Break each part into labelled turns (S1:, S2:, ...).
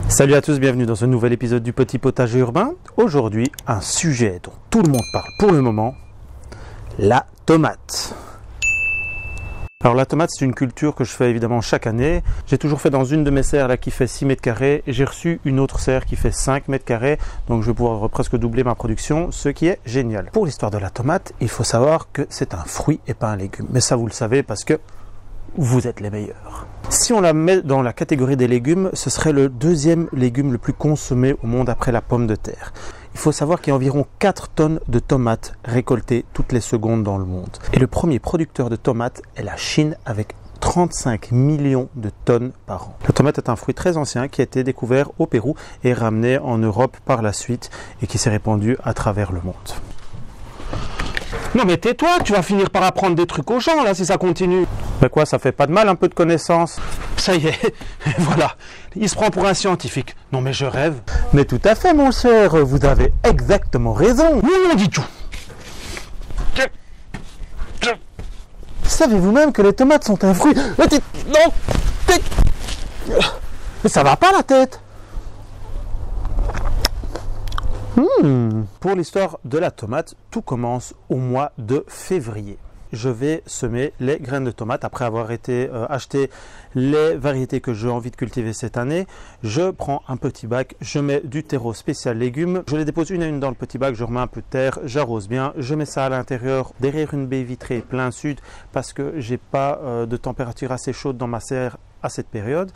S1: Salut à tous, bienvenue dans ce nouvel épisode du Petit Potager Urbain. Aujourd'hui, un sujet dont tout le monde parle pour le moment, la tomate. Alors la tomate, c'est une culture que je fais évidemment chaque année. J'ai toujours fait dans une de mes serres là, qui fait 6 mètres carrés et j'ai reçu une autre serre qui fait 5 mètres carrés. Donc je vais pouvoir presque doubler ma production, ce qui est génial. Pour l'histoire de la tomate, il faut savoir que c'est un fruit et pas un légume. Mais ça vous le savez parce que vous êtes les meilleurs. Si on la met dans la catégorie des légumes, ce serait le deuxième légume le plus consommé au monde après la pomme de terre. Il faut savoir qu'il y a environ 4 tonnes de tomates récoltées toutes les secondes dans le monde. Et le premier producteur de tomates est la Chine avec 35 millions de tonnes par an. La tomate est un fruit très ancien qui a été découvert au Pérou et ramené en Europe par la suite et qui s'est répandu à travers le monde. Non mais tais-toi, tu vas finir par apprendre des trucs aux gens là si ça continue. Mais quoi, ça fait pas de mal un peu de connaissances? Ça y est, voilà, il se prend pour un scientifique. Non mais je rêve. Mais tout à fait mon cher, vous avez exactement raison. Oui, on dit tout. Savez-vous même que les tomates sont un fruit? Non, mais ça va pas la tête. Pour l'histoire de la tomate, tout commence au mois de février. Je vais semer les graines de tomates après avoir été acheter les variétés que j'ai envie de cultiver cette année. Je prends un petit bac, je mets du terreau spécial légumes, je les dépose une à une dans le petit bac, je remets un peu de terre, j'arrose bien, je mets ça à l'intérieur derrière une baie vitrée plein sud parce que j'ai pas de température assez chaude dans ma serre à cette période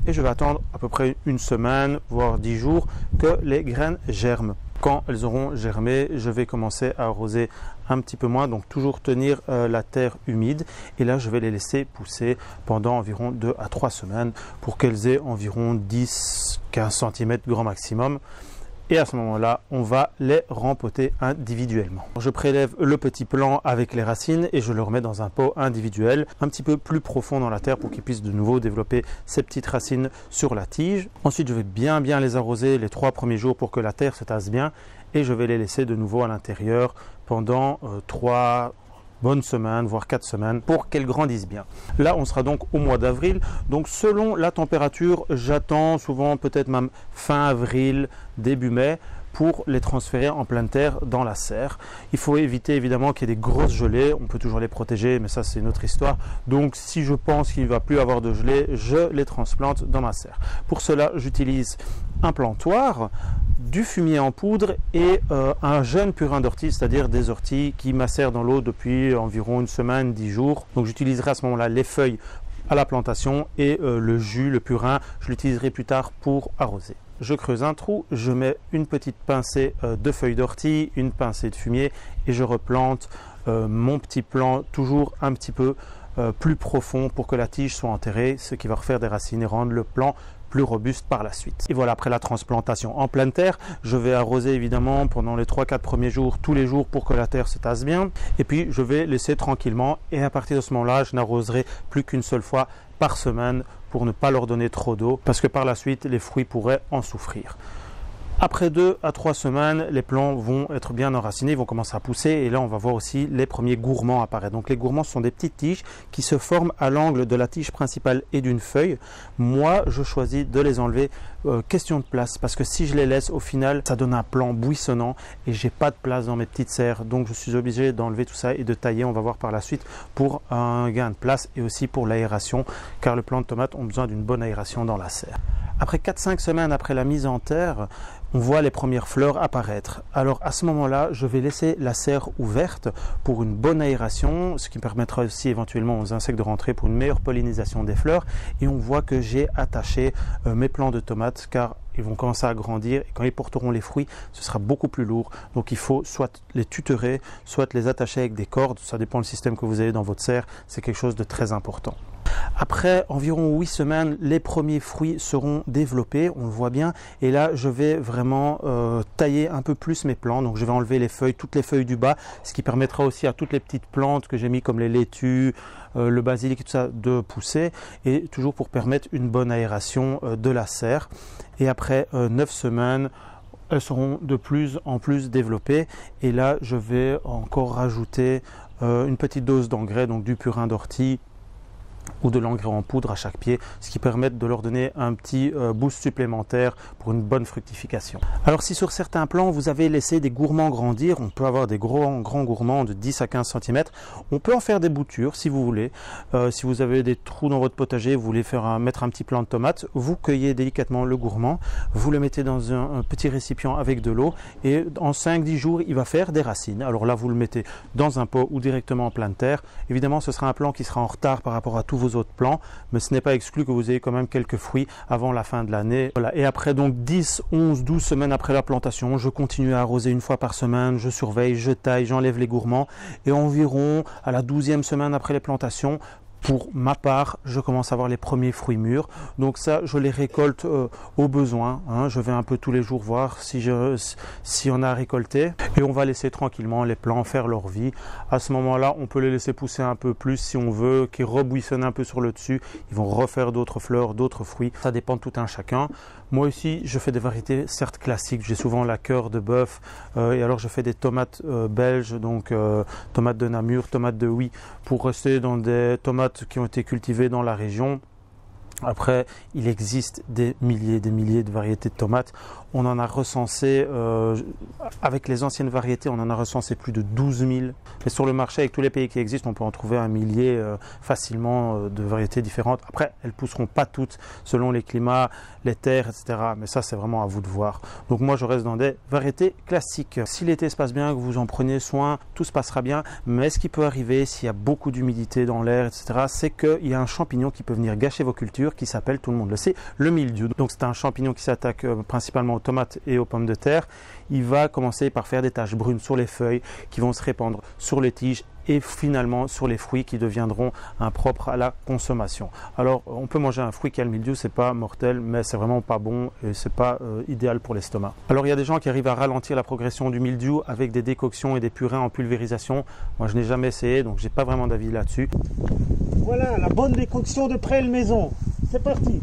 S1: et je vais attendre à peu près une semaine voire 10 jours que les graines germent. Quand elles auront germé, je vais commencer à arroser un petit peu moins, donc toujours tenir la terre humide. Et là, je vais les laisser pousser pendant environ 2 à 3 semaines pour qu'elles aient environ 10-15 cm grand maximum. Et à ce moment-là, on va les rempoter individuellement. Je prélève le petit plant avec les racines et je le remets dans un pot individuel, un petit peu plus profond dans la terre pour qu'il puisse de nouveau développer ses petites racines sur la tige. Ensuite, je vais bien les arroser les 3 premiers jours pour que la terre se tasse bien et je vais les laisser de nouveau à l'intérieur pendant 3 bonnes semaines, voire 4 semaines pour qu'elles grandissent bien. Là, on sera donc au mois d'avril. Donc, selon la température, j'attends souvent peut-être même fin avril, début mai pour les transférer en pleine terre dans la serre. Il faut éviter évidemment qu'il y ait des grosses gelées. On peut toujours les protéger, mais ça, c'est une autre histoire. Donc, si je pense qu'il ne va plus avoir de gelée, je les transplante dans ma serre. Pour cela, j'utilise un plantoir, du fumier en poudre et un jeune purin d'ortie, c'est-à-dire des orties qui macèrent dans l'eau depuis environ une semaine, 10 jours. Donc j'utiliserai à ce moment-là les feuilles à la plantation et le jus, le purin, je l'utiliserai plus tard pour arroser. Je creuse un trou, je mets une petite pincée de feuilles d'ortie, une pincée de fumier et je replante mon petit plant toujours un petit peu plus profond pour que la tige soit enterrée, ce qui va refaire des racines et rendre le plant plus robuste par la suite. Et voilà, après la transplantation en pleine terre, je vais arroser évidemment pendant les 3-4 premiers jours, tous les jours pour que la terre se tasse bien. Et puis je vais laisser tranquillement et à partir de ce moment-là, je n'arroserai plus qu'une seule fois par semaine pour ne pas leur donner trop d'eau parce que par la suite, les fruits pourraient en souffrir. Après 2 à 3 semaines, les plants vont être bien enracinés, ils vont commencer à pousser et là on va voir aussi les premiers gourmands apparaître. Donc les gourmands sont des petites tiges qui se forment à l'angle de la tige principale et d'une feuille. Moi je choisis de les enlever, question de place, parce que si je les laisse au final ça donne un plant buissonnant et j'ai pas de place dans mes petites serres. Donc je suis obligé d'enlever tout ça et de tailler, on va voir par la suite, pour un gain de place et aussi pour l'aération, car les plants de tomates ont besoin d'une bonne aération dans la serre. Après 4-5 semaines après la mise en terre, on voit les premières fleurs apparaître. Alors à ce moment-là, je vais laisser la serre ouverte pour une bonne aération, ce qui permettra aussi éventuellement aux insectes de rentrer pour une meilleure pollinisation des fleurs. Et on voit que j'ai attaché mes plants de tomates car ils vont commencer à grandir et quand ils porteront les fruits, ce sera beaucoup plus lourd. Donc il faut soit les tutorer, soit les attacher avec des cordes. Ça dépend du système que vous avez dans votre serre. C'est quelque chose de très important. Après environ 8 semaines, les premiers fruits seront développés, on le voit bien. Et là, je vais vraiment tailler un peu plus mes plants. Donc je vais enlever les feuilles, toutes les feuilles du bas, ce qui permettra aussi à toutes les petites plantes que j'ai mis comme les laitues, le basilic et tout ça de pousser. Et toujours pour permettre une bonne aération de la serre. Et après 9 semaines, elles seront de plus en plus développées. Et là, je vais encore rajouter une petite dose d'engrais, donc du purin d'ortie, ou de l'engrais en poudre à chaque pied, ce qui permet de leur donner un petit boost supplémentaire pour une bonne fructification. Alors si sur certains plants vous avez laissé des gourmands grandir, on peut avoir des grands gourmands de 10 à 15 cm, on peut en faire des boutures si vous voulez. Si vous avez des trous dans votre potager, vous voulez mettre un petit plant de tomates, vous cueillez délicatement le gourmand, vous le mettez dans un petit récipient avec de l'eau et en 5-10 jours il va faire des racines. Alors là vous le mettez dans un pot ou directement en pleine terre. Évidemment ce sera un plant qui sera en retard par rapport à tous vos autres plants, mais ce n'est pas exclu que vous ayez quand même quelques fruits avant la fin de l'année. Voilà. Et après donc 10, 11, 12 semaines après la plantation, je continue à arroser une fois par semaine, je surveille, je taille, j'enlève les gourmands et environ à la 12e semaine après les plantations, pour ma part, je commence à avoir les premiers fruits mûrs. Donc ça, je les récolte au besoin. Hein. Je vais un peu tous les jours voir si on a récolté. Et on va laisser tranquillement les plants faire leur vie. À ce moment-là, on peut les laisser pousser un peu plus si on veut, qu'ils rebouissonnent un peu sur le dessus. Ils vont refaire d'autres fleurs, d'autres fruits. Ça dépend de tout un chacun. Moi aussi, je fais des variétés certes classiques. J'ai souvent la cœur de bœuf. Et alors, je fais des tomates belges, donc tomates de Namur, tomates de Huy, pour rester dans des tomates qui ont été cultivées dans la région. Après, il existe des milliers de variétés de tomates. On en a recensé, avec les anciennes variétés, on en a recensé plus de 12 000. Mais sur le marché, avec tous les pays qui existent, on peut en trouver un millier facilement de variétés différentes. Après, elles ne pousseront pas toutes selon les climats, les terres, etc. Mais ça, c'est vraiment à vous de voir. Donc moi, je reste dans des variétés classiques. Si l'été se passe bien, que vous en preniez soin, tout se passera bien. Mais ce qui peut arriver, s'il y a beaucoup d'humidité dans l'air, etc., c'est qu'il y a un champignon qui peut venir gâcher vos cultures, qui s'appelle, tout le monde le sait, le mildiou. Donc c'est un champignon qui s'attaque principalement aux tomates et aux pommes de terre. Il va commencer par faire des taches brunes sur les feuilles qui vont se répandre sur les tiges et finalement sur les fruits qui deviendront impropres à la consommation. Alors on peut manger un fruit qui a le mildiou, c'est pas mortel, mais c'est vraiment pas bon et c'est pas idéal pour l'estomac. Alors il y a des gens qui arrivent à ralentir la progression du mildiou avec des décoctions et des purées en pulvérisation. Moi je n'ai jamais essayé, donc j'ai pas vraiment d'avis là-dessus.
S2: Voilà la bonne décoction de prêle maison. C'est parti.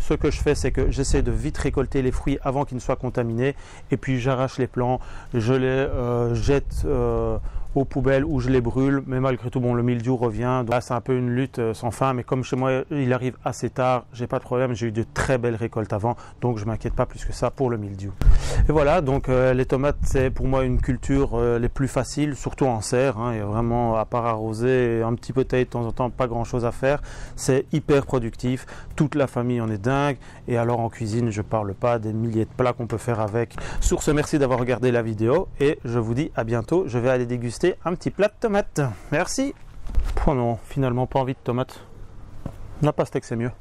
S1: Ce que je fais, c'est que j'essaie de vite récolter les fruits avant qu'ils ne soient contaminés et puis j'arrache les plants, je les jette aux poubelles ou je les brûle, mais malgré tout, bon, le mildiou revient. Donc là, c'est un peu une lutte sans fin, mais comme chez moi, il arrive assez tard, j'ai pas de problème, j'ai eu de très belles récoltes avant, donc je m'inquiète pas plus que ça pour le mildiou. Et voilà, donc les tomates, c'est pour moi une culture les plus faciles, surtout en serre, hein, il y a vraiment, à part arroser et un petit peu tailler de temps en temps, pas grand chose à faire. C'est hyper productif, toute la famille en est dingue, et alors en cuisine, je parle pas des milliers de plats qu'on peut faire avec. Sur ce, merci d'avoir regardé la vidéo, et je vous dis à bientôt, je vais aller déguster un petit plat de tomates. Merci. Oh non, finalement pas envie de tomates. La pastèque c'est mieux.